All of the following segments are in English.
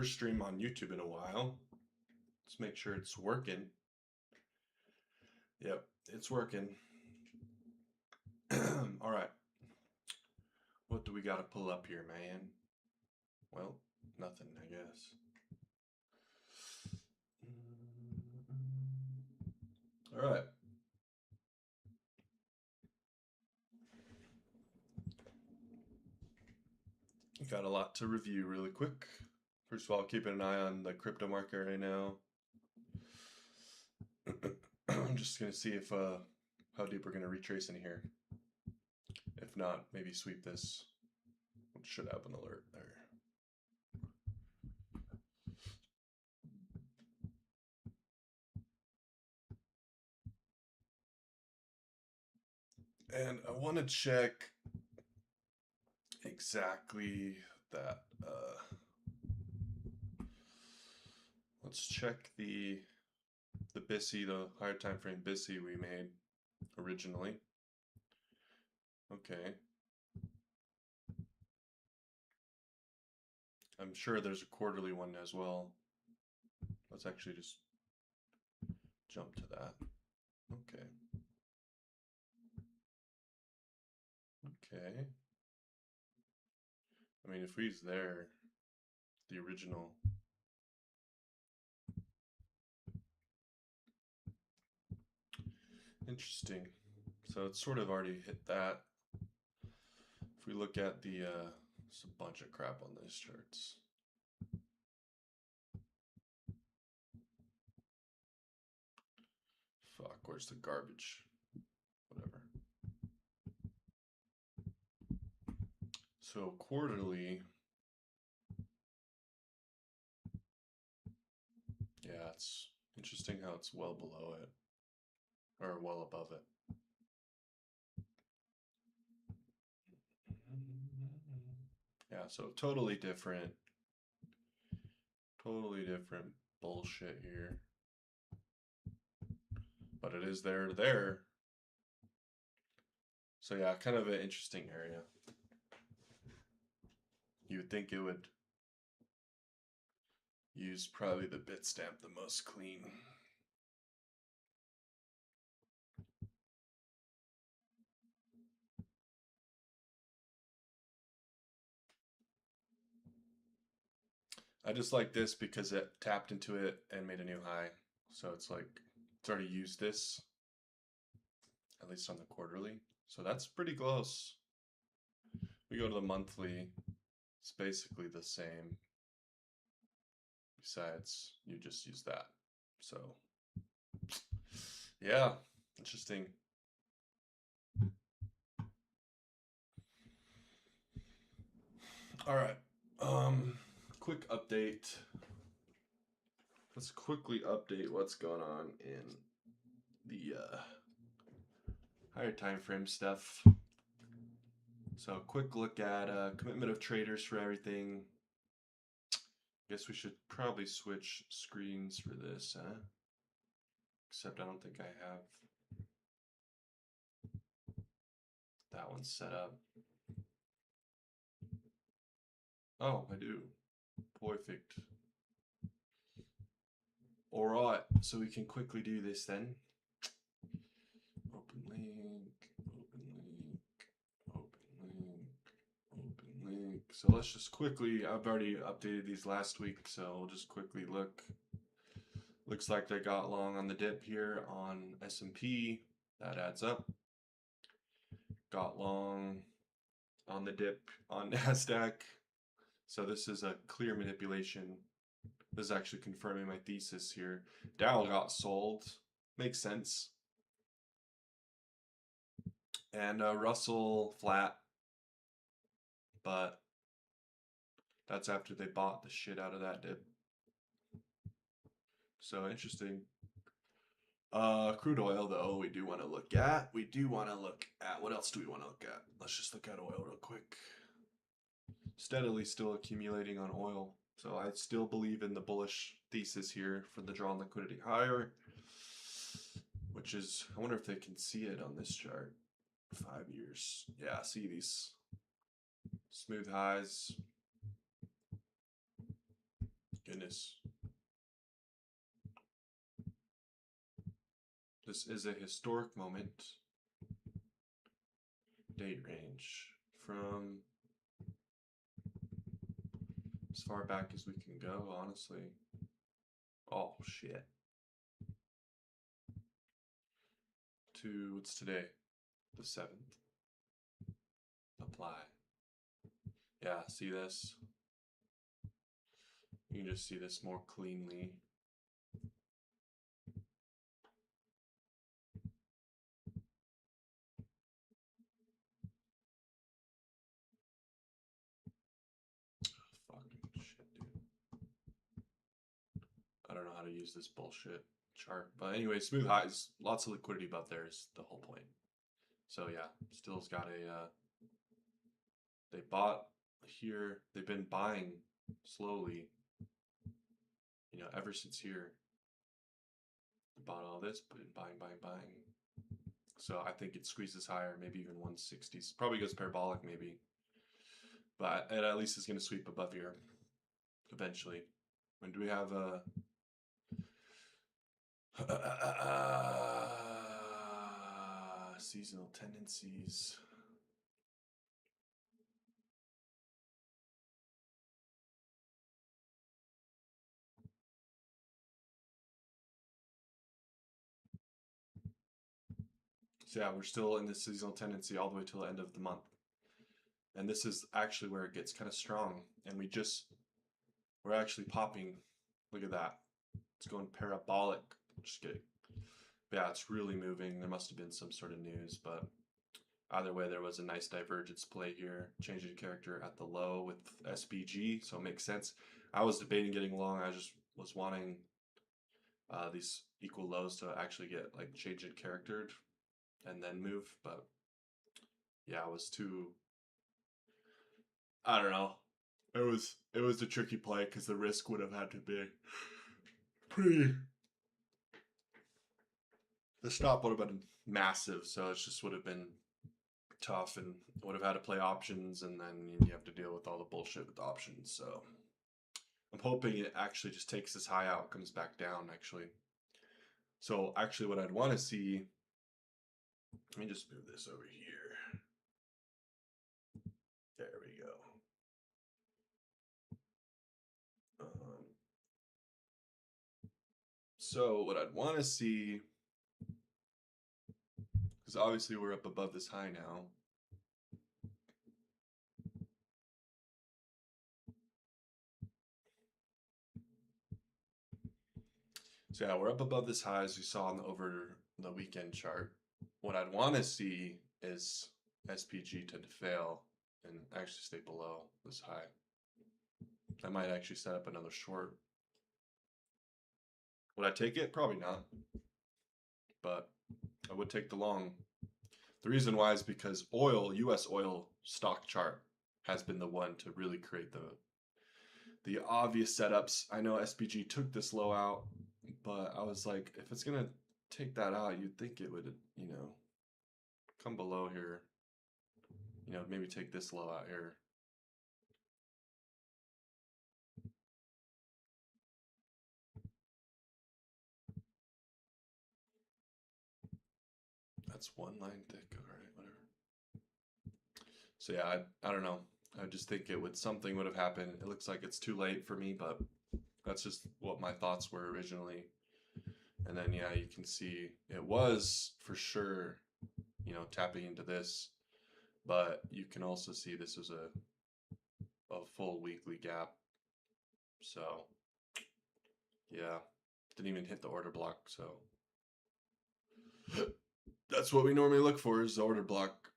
first stream on YouTube in a while. Let's make sure it's working. Yep, it's working. All right. What do we got to pull up here, man? Well, nothing, I guess. All right. Got a lot to review really quick. First of all, keeping an eye on the crypto market right now. I'm just gonna see if how deep we're gonna retrace in here. If not, maybe sweep this. It should have an alert there. And I want to check exactly that. Let's check the BISI, the higher time frame BISI we made originally. Okay. I'm sure there's a quarterly one as well. Let's actually just jump to that. Okay. Okay. I mean, if he's there, the original. Interesting. So it's sort of already hit that. If we look at the, there's a bunch of crap on these charts. Fuck, where's the garbage? Whatever. So quarterly, yeah, it's interesting how it's well below it, or well above it. Yeah, so totally different bullshit here. But it is there. So yeah, kind of an interesting area. You would think it would use probably the Bitstamp the most clean. I just like this because it tapped into it and made a new high. So it's like, it's already used this, at least on the quarterly. So that's pretty close. We go to the monthly, it's basically the same. Besides, you just use that. So, yeah, interesting. All right. Quick update. Let's quickly update what's going on in the higher time frame stuff. So, quick look at commitment of traders for everything. Guess we should probably switch screens for this, huh? Except I don't think I have that one set up. Oh, I do. Perfect. All right, so we can quickly do this then. Open link, open link, open link, open link. So let's just quickly, I've already updated these last week, so we'll just quickly look. Looks like they got long on the dip here on S&P. That adds up. Got long on the dip on NASDAQ. So this is a clear manipulation. This is actually confirming my thesis here. Dow got sold. Makes sense. And Russell flat. But that's after they bought the shit out of that dip. So interesting. Crude oil, though, we do want to look at. What else do we want to look at? Let's just look at oil real quick. Steadily still accumulating on oil. So I still believe in the bullish thesis here for the drawn liquidity higher. Which is, I wonder if they can see it on this chart. 5 years. Yeah, see these smooth highs. goodness. This is a historic moment. Date range from as far back as we can go, honestly. Oh, shit. To, what's today? The 7th. Apply. Yeah, see this? You can just see this more cleanly. Fucking shit, dude. I don't know how to use this bullshit chart. But anyway, smooth highs, lots of liquidity above there is the whole point. So yeah, still's got a, they bought here, they've been buying slowly, you know, ever since here. They bought all this, but buying. So I think it squeezes higher, maybe even 160s. Probably goes parabolic, maybe. But it at least is going to sweep above here eventually. When do we have seasonal tendencies? So yeah, we're still in the seasonal tendency all the way till the end of the month. And this is actually where it gets kind of strong. And we're actually popping. Look at that. It's going parabolic. Just kidding. But yeah, it's really moving. There must have been some sort of news, but either way, there was a nice divergence play here. Changing character at the low with SPG, so it makes sense. I was debating getting long. I just was wanting these equal lows to actually get like change it charactered and then move, but yeah, it was too. I don't know. It was a tricky play because the risk would have had to be pretty. The stop would have been massive, so it just would have been tough and would have had to play options, and then you have to deal with all the bullshit with options. So I'm hoping it actually just takes this high out, comes back down actually. So actually what I'd want to see, let me just move this over here. There we go. So what I'd want to see, because obviously we're up above this high now. So yeah, we're up above this high as you saw over the weekend chart. What I'd want to see is SPG tend to fail and actually stay below this high. I might actually set up another short. Would I take it? Probably not. But I would take the long. The reason why is because oil, US oil stock chart has been the one to really create the obvious setups. I know SPG took this low out, but I was like, if it's gonna take that out, you'd think it would, you know, come below here. You know, maybe take this low out here. That's one line thick. All right, whatever. So yeah, I don't know. I just think something would have happened. It looks like it's too late for me, but that's just what my thoughts were originally. And then yeah, you can see it was for sure, you know, tapping into this, but you can also see this was a full weekly gap. So yeah, didn't even hit the order block. So that's what we normally look for is the order block.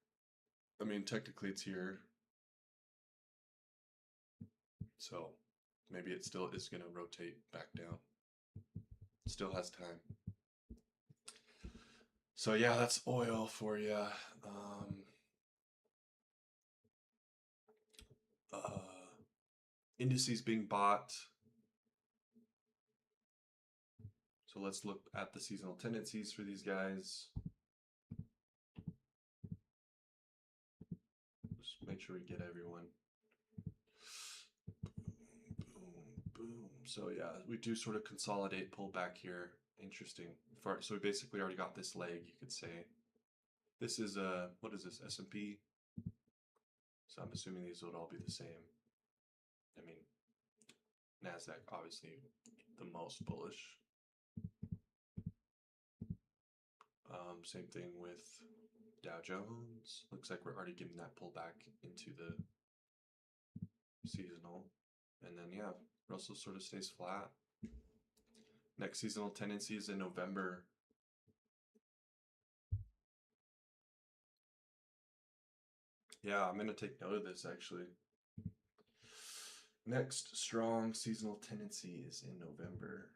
I mean, technically it's here. So maybe it still is going to rotate back down. Still has time. So yeah, that's oil for you. Indices being bought. So let's look at the seasonal tendencies for these guys. Just make sure we get everyone. Boom, boom, boom. So yeah, we do sort of consolidate, pull back here. Interesting. So we basically already got this leg, you could say. This is what is this, S&P? So I'm assuming these would all be the same. I mean, NASDAQ obviously the most bullish. Same thing with Dow Jones. Looks like we're already getting that pullback into the seasonal. And then yeah, Russell sort of stays flat. Next seasonal tendency is in November. Yeah, I'm going to take note of this actually. Next strong seasonal tendency is in November.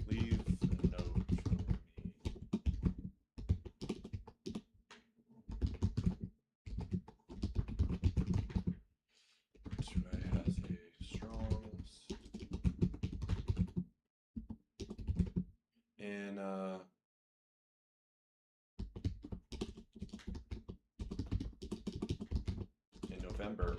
Leave a note for me. Try has a strong in November.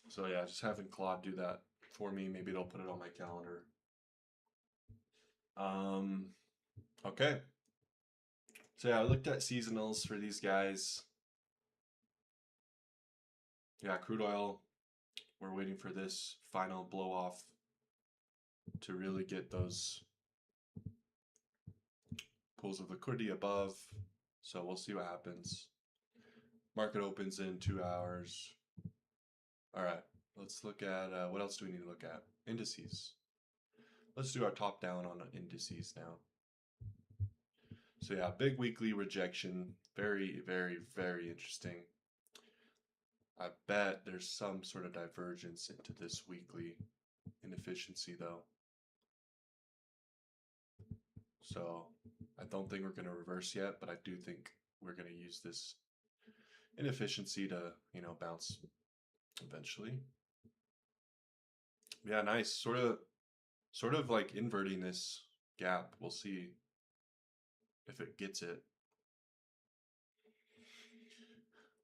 So yeah, just having Claude do that for me. Maybe it'll put it on my calendar. Okay. So yeah, I looked at seasonals for these guys. Yeah, crude oil, we're waiting for this final blow off to really get those pools of liquidity above. So we'll see what happens. Market opens in 2 hours. All right, let's look at what else do we need to look at? Indices. Let's do our top down on indices now. So yeah, big weekly rejection. Very, very, very interesting. I bet there's some sort of divergence into this weekly inefficiency though. So I don't think we're going to reverse yet, but I do think we're going to use this inefficiency to, bounce eventually. Yeah, nice. Sort of like inverting this gap. We'll see if it gets it.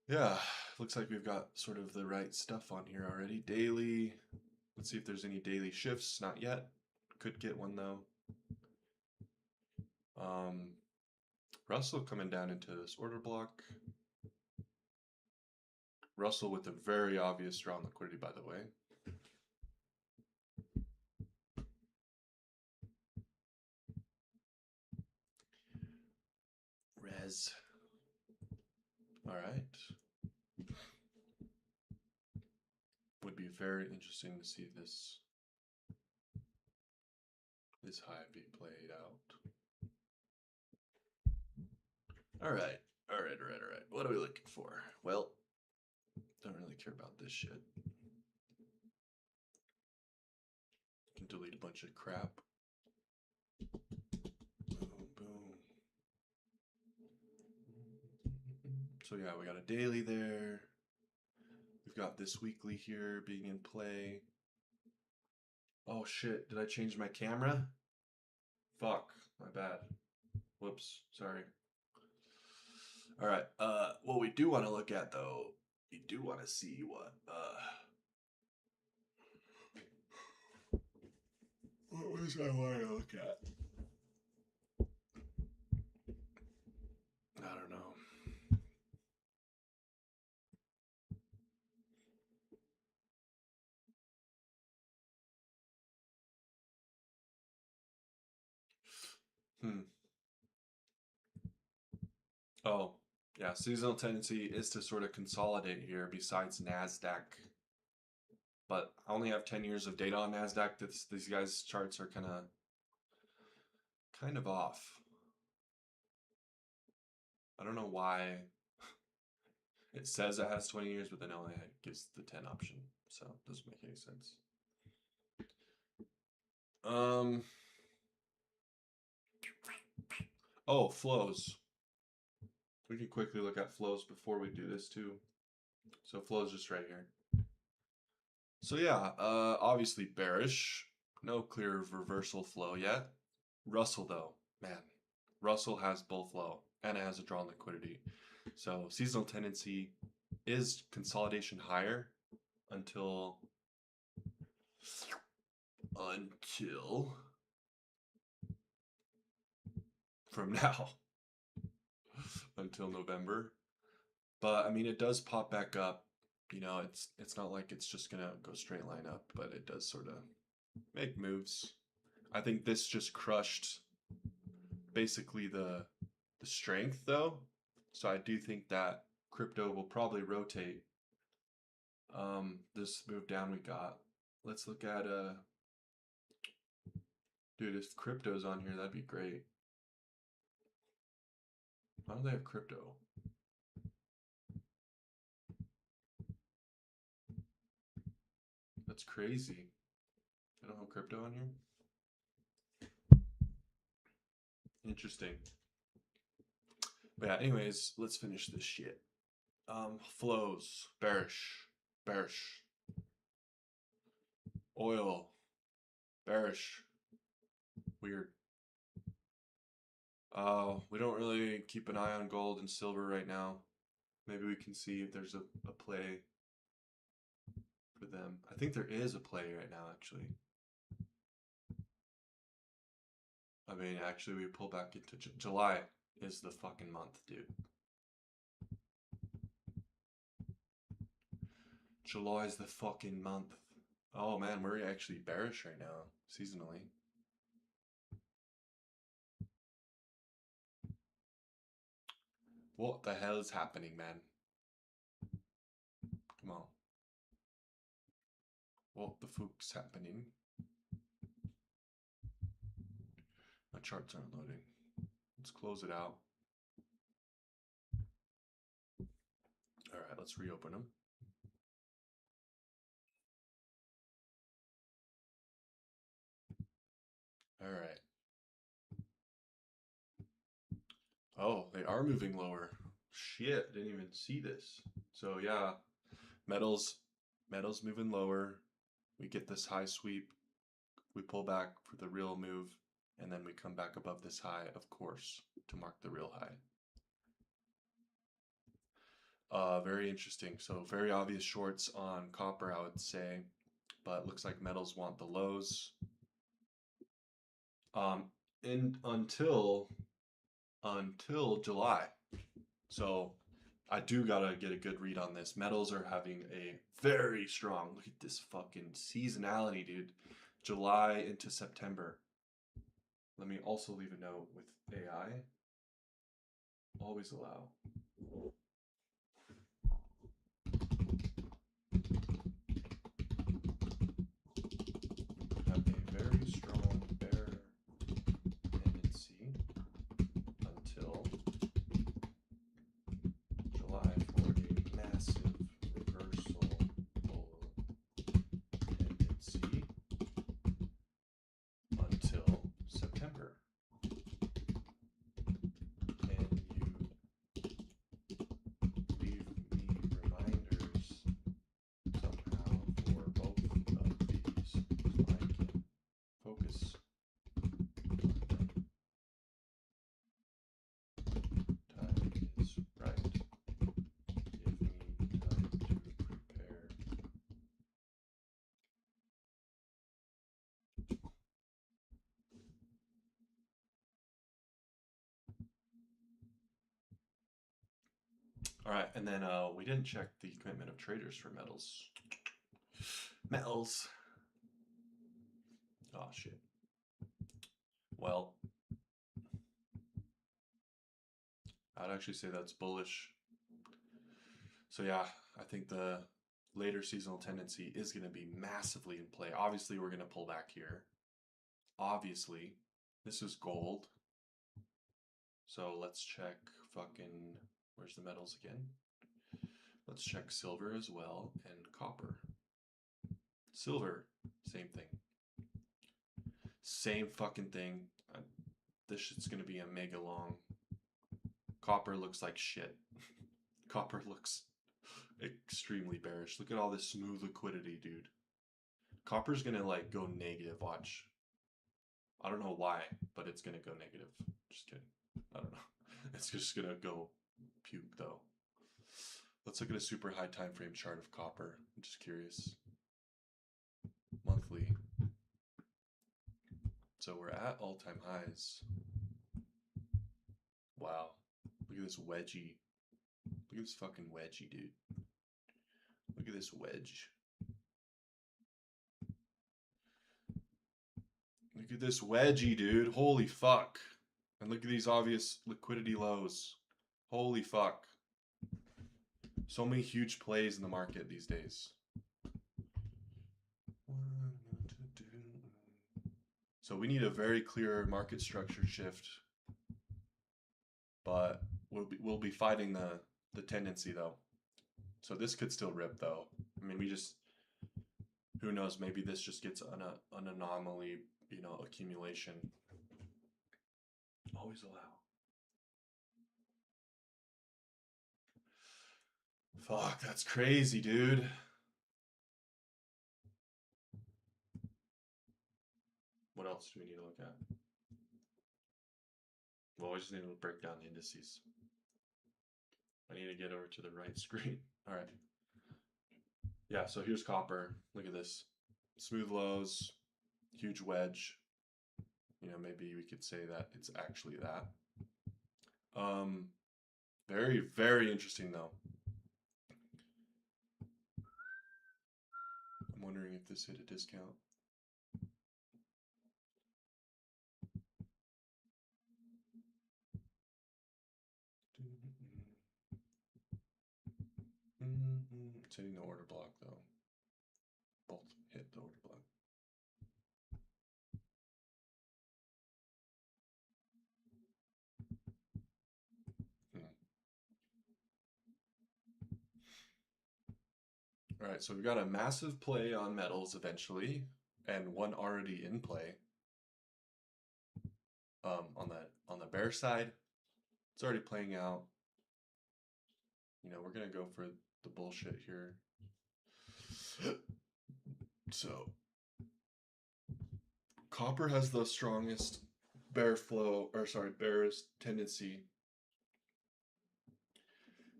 Yeah, looks like we've got sort of the right stuff on here already. Daily. Let's see if there's any daily shifts. Not yet. Could get one though. Russell coming down into this order block. Russell with a very obvious strong liquidity, by the way. Res. All right. Would be very interesting to see this high be played out. All right. What are we looking for? Well, don't really care about this shit. Can delete a bunch of crap. Boom, boom. So yeah, we got a daily there. We've got this weekly here being in play. Oh shit, did I change my camera? Fuck, my bad. Whoops, sorry. All right, what we do want to look at though, we do want to see what was I want to look at? I don't know. Oh, yeah, seasonal tendency is to sort of consolidate here besides NASDAQ. But I only have 10 years of data on NASDAQ. These guys' charts are kind of off. I don't know why it says it has 20 years, but then it only gives the 10 option. So it doesn't make any sense. Oh, flows. We can quickly look at flows before we do this too. So flow's just right here. So yeah, obviously bearish. No clear reversal flow yet. Russell though, man, Russell has bull flow and it has a drawn liquidity. So seasonal tendency is consolidation higher until from now until November. But I mean, it does pop back up. You know, it's not like it's just gonna go straight line up, but it does sort of make moves. I think this just crushed basically the strength though. So I do think that crypto will probably rotate. This move down we got. Let's look at dude, if crypto's on here, that'd be great. Why don't they have crypto? That's crazy. They don't have crypto on here? Interesting. But yeah, anyways, let's finish this shit. Flows. Bearish. Bearish. Oil. Bearish. Weird. We don't really keep an eye on gold and silver right now. Maybe we can see if there's a play for them. I think there is a play right now, actually. I mean, actually, we pull back into July is the fucking month, dude. July is the fucking month. Oh man, we're actually bearish right now, seasonally. What the hell is happening, man? Come on. What the fuck's happening? My charts aren't loading. Let's close it out. All right, let's reopen them. All right. Oh, they are moving lower. Shit, didn't even see this. So yeah, metals moving lower. We get this high sweep. We pull back for the real move, and then we come back above this high, of course, to mark the real high. Very interesting. So very obvious shorts on copper, I would say, but looks like metals want the lows. And until July. So I do gotta get a good read on this. Metals are having a very strong, look at this fucking seasonality, dude. July into September. Let me also leave a note with AI. Always allow. Have a very strong bear tendency until July for a massive reversal bull tendency until September. Can you leave me reminders somehow for both of these so I can focus on them? Time is right. Give me time to prepare. All right, and then we didn't check the commitment of traders for metals. Metals. Oh shit. Well, I'd actually say that's bullish. So yeah, I think the later seasonal tendency is going to be massively in play. Obviously, we're going to pull back here. Obviously, this is gold. So let's check fucking, where's the metals again? Let's check silver as well and copper. Silver, same thing. Same fucking thing. This shit's going to be a mega long. Copper looks like shit. Copper looks extremely bearish. Look at all this smooth liquidity, dude. Copper's gonna like go negative, watch. I don't know why, but it's gonna go negative. Just kidding. I don't know. It's just gonna go puke though. Let's look at a super high time frame chart of copper. I'm just curious. Monthly. So we're at all-time highs. Wow. Look at this wedgie. Look at this fucking wedgie, dude. Look at this wedge. Look at this wedgie, dude. Holy fuck. And look at these obvious liquidity lows. Holy fuck. So many huge plays in the market these days. So we need a very clear market structure shift. But we'll be fighting the tendency though. So this could still rip though. I mean, who knows, maybe this just gets an anomaly, you know, accumulation. Always allow. Fuck, that's crazy, dude. What else do we need to look at? Well, we just need to break down the indices. I need to get over to the right screen. All right. Yeah, so here's copper. Look at this. Smooth lows, huge wedge. You know, maybe we could say that it's actually that. Very, very interesting though. I'm wondering if this hit a discount. It's hitting the order block though. Both hit the order block. All right, so we've got a massive play on metals eventually, and one already in play. On the bear side, it's already playing out. You know, we're gonna go for the bullshit here. So copper has the strongest bearish tendency.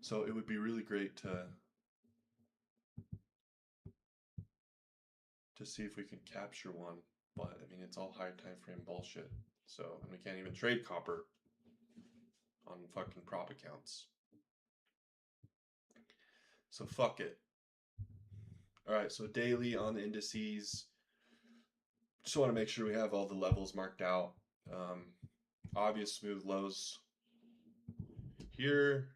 So it would be really great to see if we can capture one, but I mean it's all high time frame bullshit. So, and we can't even trade copper on fucking prop accounts. So fuck it. All right, so daily on the indices. Just want to make sure we have all the levels marked out. Obvious smooth lows here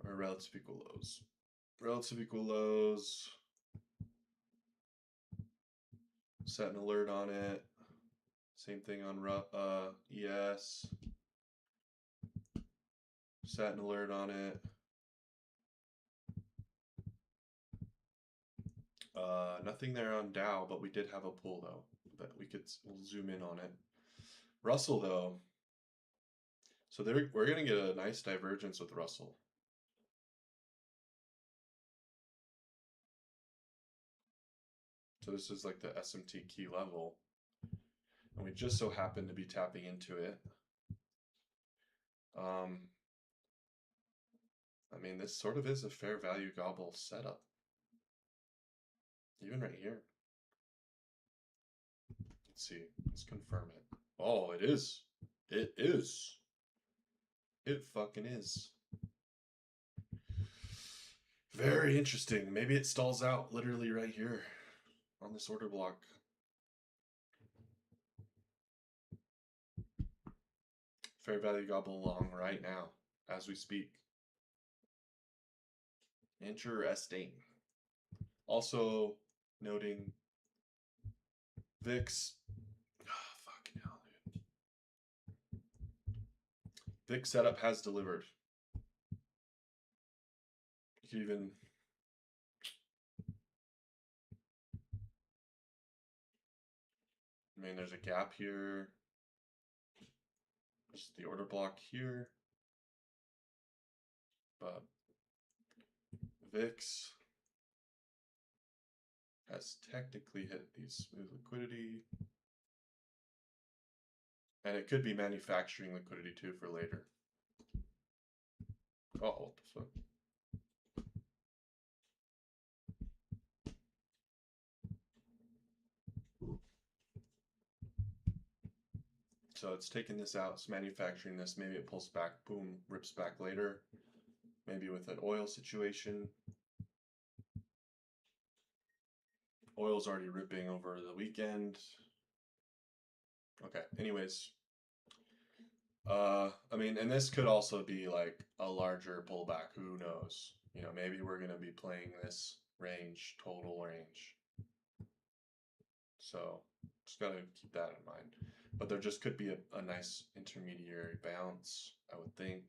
are relative equal lows. Relative equal lows. Set an alert on it. Same thing on ES. Set an alert on it. Nothing there on Dow, but we did have a pull though. But we'll zoom in on it. Russell though. So we're gonna get a nice divergence with Russell. So this is like the SMT key level. And we just so happen to be tapping into it. I mean, this sort of is a fair value gobble setup. Even right here. Let's see. Let's confirm it. Oh, it is. It is. It fucking is. Very interesting. Maybe it stalls out literally right here on this order block. Fair value gobble along right now as we speak. Interesting. Also noting VIX. Oh, fucking hell, dude. VIX setup has delivered. You can even I mean, there's a gap here. Just the order block here. But VIX has technically hit these smooth liquidity. And it could be manufacturing liquidity too for later. Oh, what the fuck? So it's taking this out, it's manufacturing this, maybe it pulls back, boom, rips back later. Maybe with an oil situation. Oil's already ripping over the weekend. Okay, anyways. I mean, and this could also be like a larger pullback, who knows? You know, maybe we're gonna be playing this range, total range. So just gotta keep that in mind. But there just could be a nice intermediary bounce, I would think.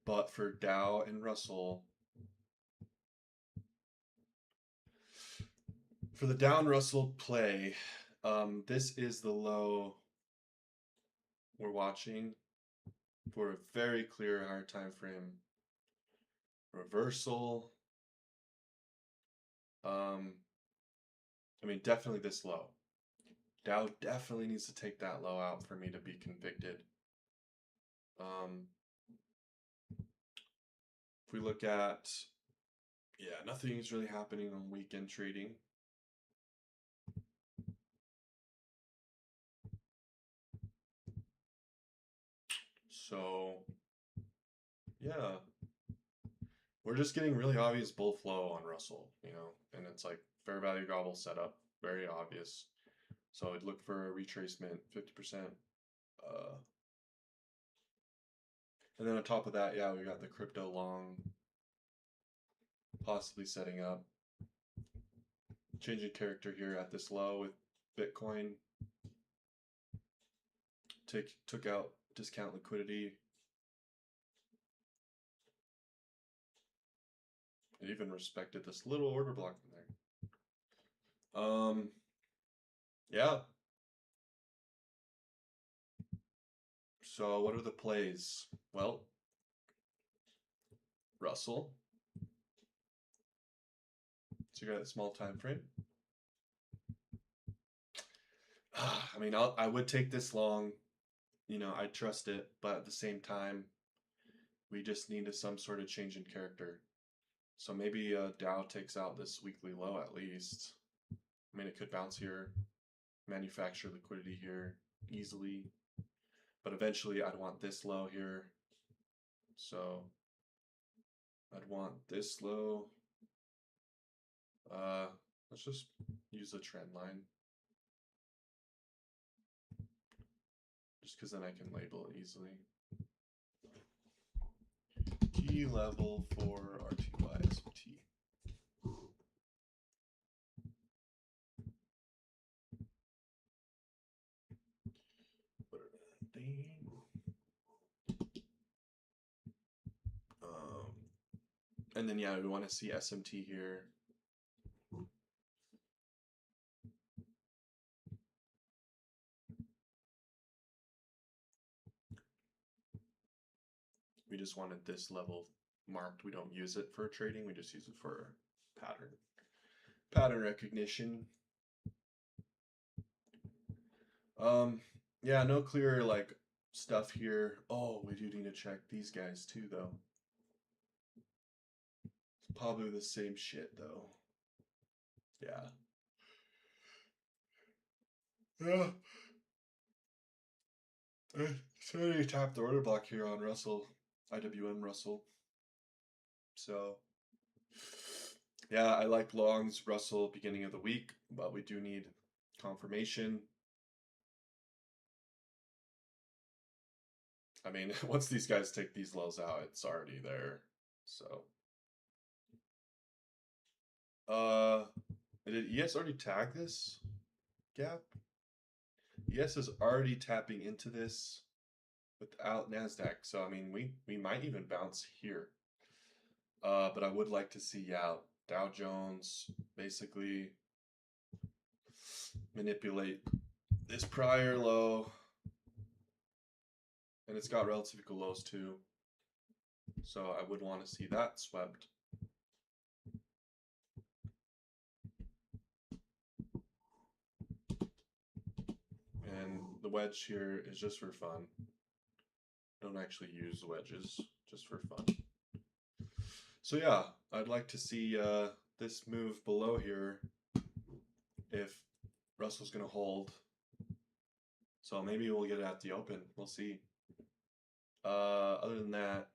But for Dow and Russell, for the Dow and Russell play, this is the low we're watching for a very clear higher time frame reversal. I mean, definitely this low. Dow definitely needs to take that low out for me to be convicted. If we look at, yeah, nothing is really happening on weekend trading. So, yeah, we're just getting really obvious bull flow on Russell, you know, and it's like fair value gobble setup, very obvious. So I'd look for a retracement, 50%. And then on top of that, yeah, we got the crypto long possibly setting up. Changing character here at this low with Bitcoin. Took out discount liquidity. It even respected this little order block in there. Yeah. So what are the plays? Well, Russell. So you got a small time frame. I mean, I would take this long. You know, I trust it, but at the same time, we just need some sort of change in character. So maybe Dow takes out this weekly low at least. I mean, it could bounce here, manufacture liquidity here easily, but eventually I'd want this low here. So I'd want this low. Let's just use the trend line. Just because then I can label it easily. Key level for RTY SMT. And then yeah, we want to see SMT here. We just wanted this level marked. We don't use it for trading. We just use it for pattern recognition. Yeah, no clear like stuff here. Oh, we do need to check these guys too, though. It's probably the same shit, though. Yeah. Yeah. It's already tapped the order block here on Russell, IWM Russell. So, yeah, I like longs Russell beginning of the week, but we do need confirmation. I mean, once these guys take these lows out, it's already there. So, did ES already tag this gap? ES is already tapping into this without NASDAQ. So, I mean, we might even bounce here. But I would like to see, yeah, Dow Jones, basically manipulate this prior low, and it's got relative equal lows too, so I would want to see that swept. And the wedge here is just for fun. Don't actually use wedges, just for fun. So yeah, I'd like to see this move below here if Russell's going to hold. So maybe we'll get it at the open. We'll see. Other than that,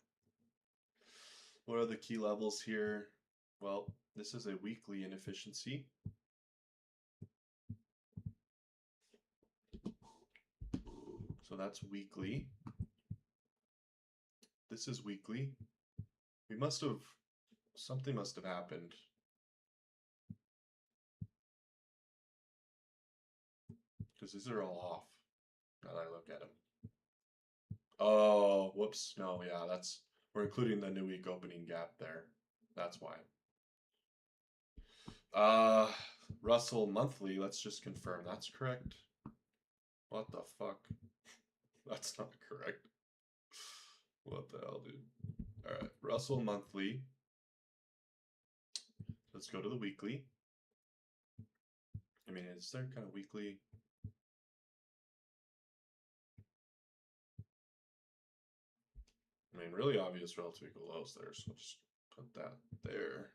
what are the key levels here? Well, this is a weekly inefficiency. So that's weekly. This is weekly. We must have, something must have happened. Because these are all off, now that I look at them. Oh, whoops, no, yeah, that's, we're including the new week opening gap there. That's why. Russell monthly, let's just confirm that's correct. What the fuck? That's not correct. What the hell, dude? Alright, Russell monthly. Let's go to the weekly. I mean, is there kind of weekly? I mean, really obvious relative equal lows there, so just put that there.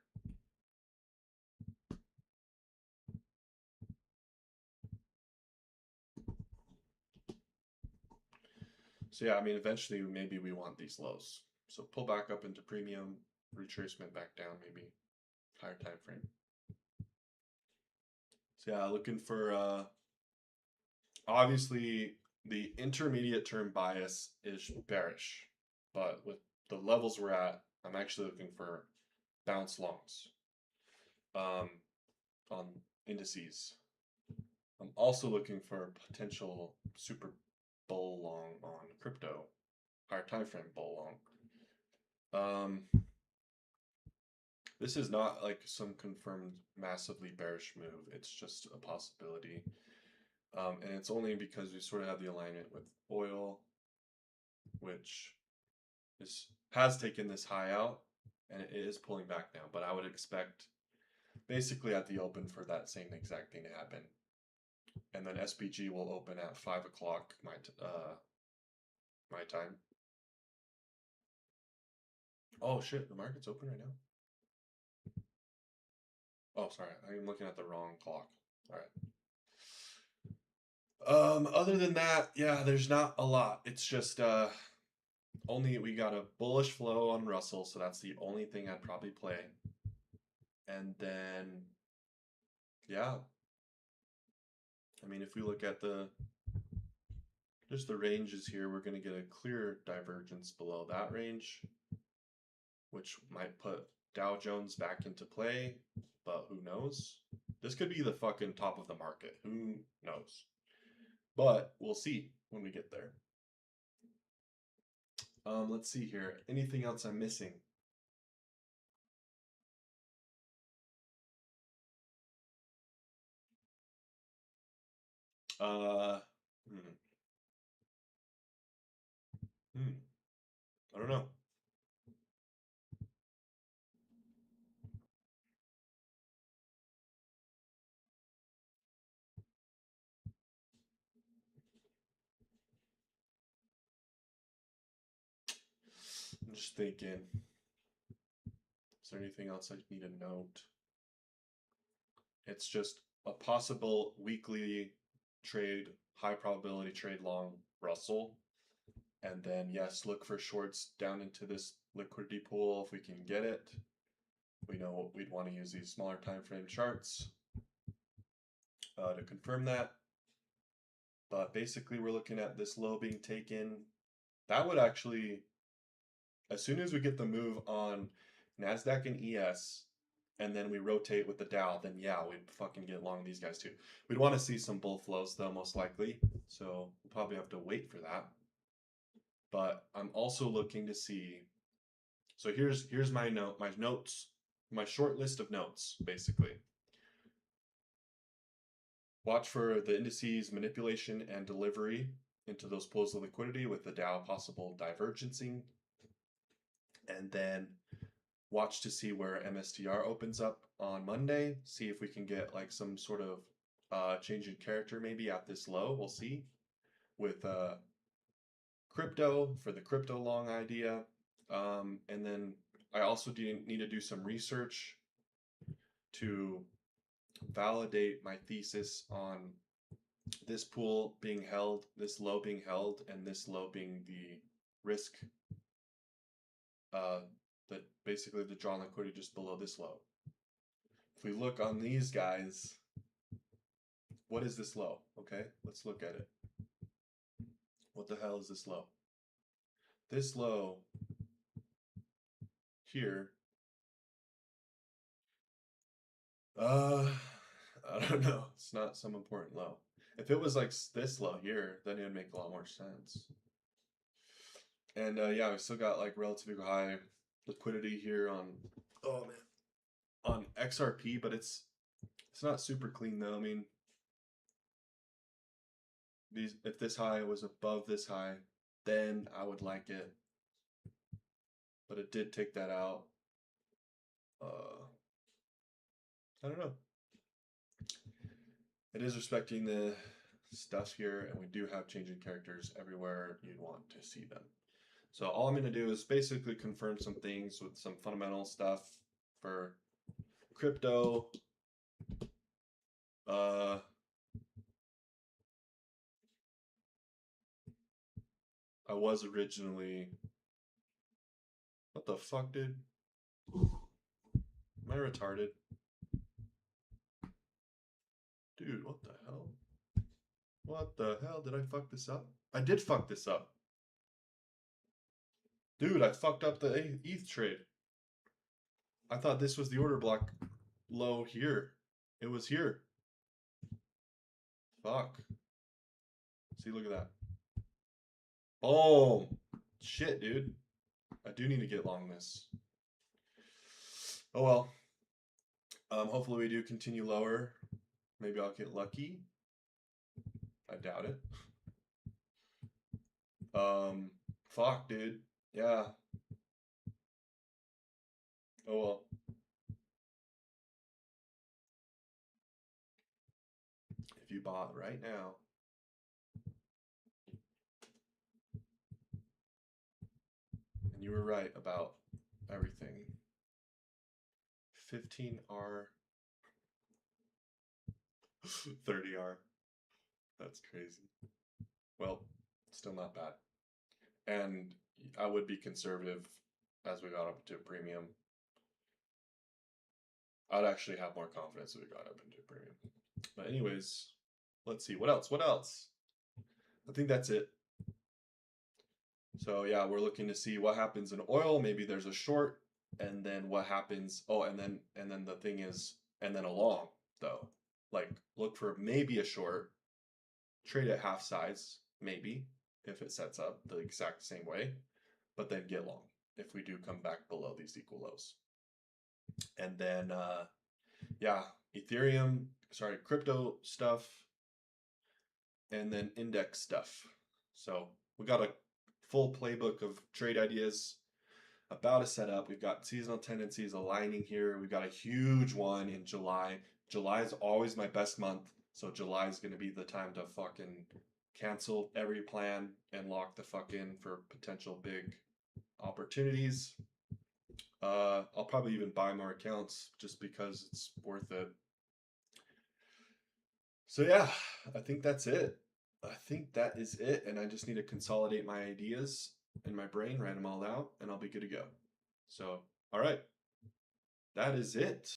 So yeah, I mean, eventually maybe we want these lows. So pull back up into premium, retracement back down, maybe higher time frame. So yeah, looking for obviously the intermediate term bias is bearish, but with the levels we're at, I'm actually looking for bounce longs on indices. I'm also looking for potential super bull long on crypto, higher time frame bull long. This is not like some confirmed massively bearish move. It's just a possibility. And it's only because we sort of have the alignment with oil, which has taken this high out, and it is pulling back now. But I would expect basically at the open for that same exact thing to happen. And then SPG will open at 5 o'clock my time. Oh shit, the market's open right now. Oh, sorry, I'm looking at the wrong clock. All right. Other than that, yeah, there's not a lot. It's just only we got a bullish flow on Russell, so that's the only thing I'd probably play. And then, yeah, I mean, if we look at just the ranges here, we're going to get a clear divergence below that range, which might put Dow Jones back into play, but who knows? This could be the fucking top of the market. Who knows? But we'll see when we get there. Let's see here. Anything else I'm missing? I don't know. I'm just thinking. Is there anything else I need to note? It's just a possible weekly trade, high probability trade long Russell. And then, yes, look for shorts down into this liquidity pool if we can get it. We know we'd want to use these smaller time frame charts to confirm that. But basically, we're looking at this low being taken. That would actually, as soon as we get the move on NASDAQ and ES, and then we rotate with the Dow, then yeah, we'd fucking get long these guys too. We'd want to see some bull flows though, most likely. So we'll probably have to wait for that. But I'm also looking to see. So here's my notes my short list of notes, basically. Watch for the indices manipulation and delivery into those pools of liquidity with the Dow possible divergencing. And then watch to see where MSTR opens up on Monday. See if we can get like some sort of change in character maybe at this low. We'll see. With crypto for the crypto long idea. And then I also need to do some research to validate my thesis on this pool being held, this low being held, and this low being the risk, that basically the drawn liquidity just below this low. If we look on these guys, what is this low? Okay, let's look at it. What the hell is this low? This low here, I don't know. It's not some important low. If it was like this low here, then it would make a lot more sense. And yeah, we still got like relatively high liquidity here on, oh man, on XRP, but it's not super clean though. I mean, if this high was above this high, then I would like it. But it did take that out. I don't know. It is respecting the stuff here, and we do have changing characters everywhere you'd want to see them. So all I'm going to do is basically confirm some things with some fundamental stuff for crypto. I was originally... What the fuck, dude? Am I retarded? Dude, what the hell? What the hell? Did I fuck this up? I did fuck this up. Dude, I fucked up the ETH trade. I thought this was the order block low here. It was here. Fuck. See, look at that. Boom. Shit, dude. I do need to get long this. Oh well. Hopefully we do continue lower. Maybe I'll get lucky. I doubt it. Fuck, dude. Yeah. Oh well. If you bought right now, and you were right about everything. 15R, 30R. That's crazy. Well, still not bad. And I would be conservative as we got up to a premium. I'd actually have more confidence if we got up into a premium. But anyways, let's see. What else? What else? I think that's it. So yeah, we're looking to see what happens in oil. Maybe there's a short, and then what happens. Oh, and then the thing is, and then a long though. Like look for maybe a short, trade at half size, maybe if it sets up the exact same way, but then get long if we do come back below these equal lows. And then yeah, Ethereum, sorry, crypto stuff, and then index stuff. So we got a full playbook of trade ideas about a setup. We've got seasonal tendencies aligning here. We've got a huge one in July. July is always my best month, so July is going to be the time to fucking cancel every plan and lock the fuck in for potential big opportunities. I'll probably even buy more accounts just because it's worth it. So yeah, I think that's it. I think that is it, and I just need to consolidate my ideas in my brain, write them all out, and I'll be good to go. So, all right, that is it.